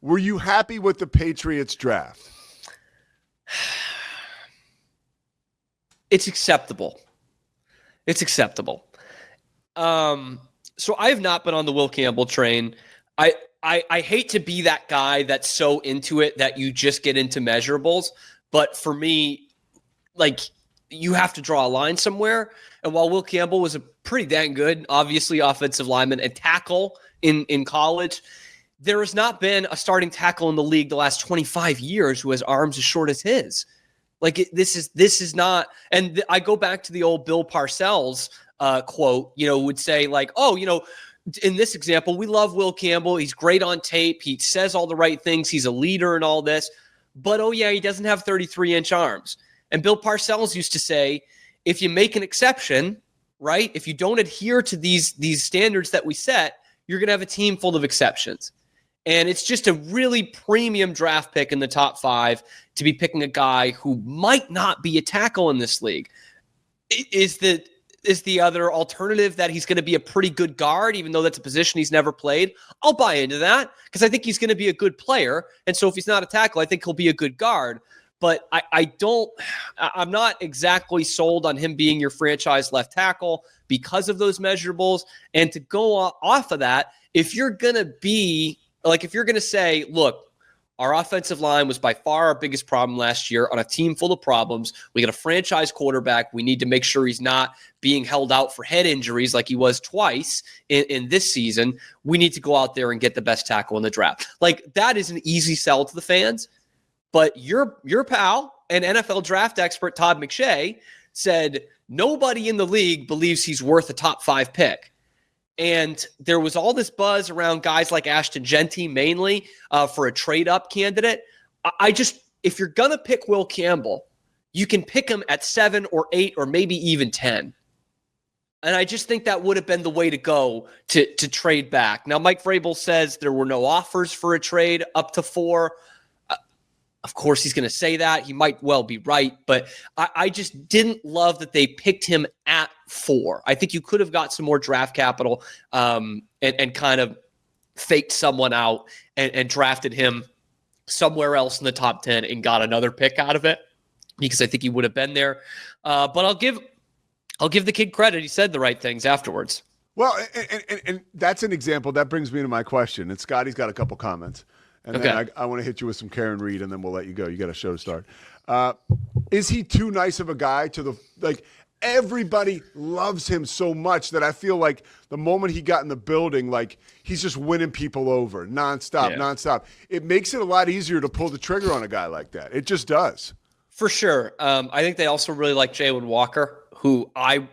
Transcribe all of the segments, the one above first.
Were you happy with the Patriots draft? It's acceptable. It's acceptable. So I have not been on the Will Campbell train. I hate to be that guy that's so into it that you just get into measurables. But for me, like, you have to draw a line somewhere. And while Will Campbell was a pretty dang good, obviously, offensive lineman and tackle in college, there has not been a starting tackle in the league the last 25 years who has arms as short as his. Like, this is not, and I go back to the old Bill Parcells quote, would say like, oh, in this example, we love Will Campbell. He's great on tape. He says all the right things. He's a leader and all this, but oh yeah, he doesn't have 33-inch arms. And Bill Parcells used to say, if you make an exception, right? If you don't adhere to these standards that we set, you're going to have a team full of exceptions. And it's just a really premium draft pick in the top 5 to be picking a guy who might not be a tackle in this league. Is the other alternative that he's going to be a pretty good guard, even though that's a position he's never played? I'll buy into that because I think he's going to be a good player. And so if he's not a tackle, I think he'll be a good guard. But I'm not exactly sold on him being your franchise left tackle because of those measurables. And to go off of that, if you're going to say, look, our offensive line was by far our biggest problem last year on a team full of problems. We got a franchise quarterback. We need to make sure he's not being held out for head injuries like he was twice in this season. We need to go out there and get the best tackle in the draft. Like, that is an easy sell to the fans. But your pal and NFL draft expert Todd McShay said nobody in the league believes he's worth a top 5 pick. And there was all this buzz around guys like Ashton Genty mainly for a trade-up candidate. If you're going to pick Will Campbell, you can pick him at 7 or 8 or maybe even 10. And I just think that would have been the way to go to trade back. Now, Mike Vrabel says there were no offers for a trade up to 4. Of course, he's going to say that. He might well be right. But I just didn't love that they picked him at 4. I think you could have got some more draft capital and kind of faked someone out and drafted him somewhere else in the top 10 and got another pick out of it, because I think he would have been there. But I'll give the kid credit. He said the right things afterwards. Well, and that's an example. That brings me to my question. And Scotty's got a couple comments. And then I want to hit you with some Karen Reed, and then we'll let you go. You got a show to start. Is he too nice of a guy everybody loves him so much that I feel like the moment he got in the building, like, he's just winning people over nonstop. It makes it a lot easier to pull the trigger on a guy like that. It just does. For sure. I think they also really like Jalen Walker, who I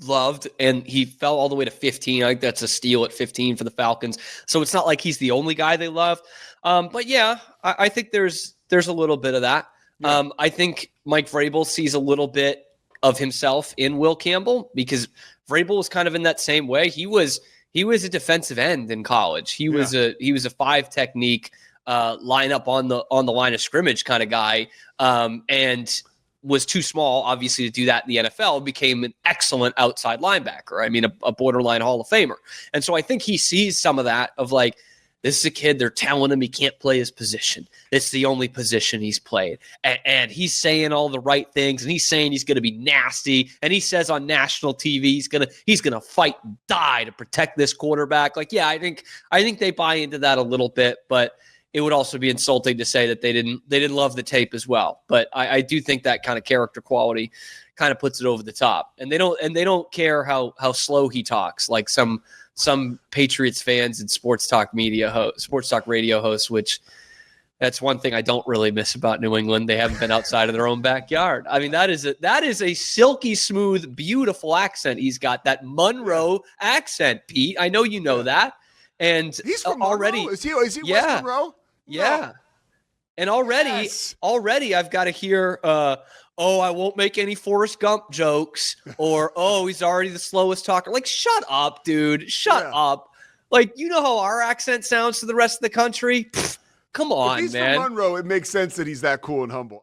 loved, and he fell all the way to 15. I think that's a steal at 15 for the Falcons. So it's not like he's the only guy they love. But yeah, I think there's a little bit of that. Yeah. I think Mike Vrabel sees a little bit of himself in Will Campbell, because Vrabel was kind of in that same way. He was a defensive end in college. He was a 5 technique line up on the line of scrimmage kind of guy, and was too small, obviously, to do that in the NFL. Became an excellent outside linebacker. I mean, a borderline Hall of Famer. And so I think he sees some of that of like, this is a kid, they're telling him he can't play his position. It's the only position he's played. And he's saying all the right things, and he's saying he's going to be nasty. And he says on national TV he's gonna fight and die to protect this quarterback. Like, yeah, I think they buy into that a little bit, but it would also be insulting to say that they didn't love the tape as well. But I do think that kind of character quality kind of puts it over the top. And they don't care how slow he talks, like some Patriots fans and sports talk radio hosts, which that's one thing I don't really miss about New England. They haven't been outside of their own backyard. I mean, that is a silky smooth, beautiful accent. He's got that Monroe accent, Pete. I know you know that. And he's from already, Monroe? Is he West Monroe? Yeah. No. And already I've got to hear, I won't make any Forrest Gump jokes, or, he's already the slowest talker. Like, shut up, dude. Shut up. Like, you know how our accent sounds to the rest of the country? Pfft, come on, man. If he's from Monroe, it makes sense that he's that cool and humble.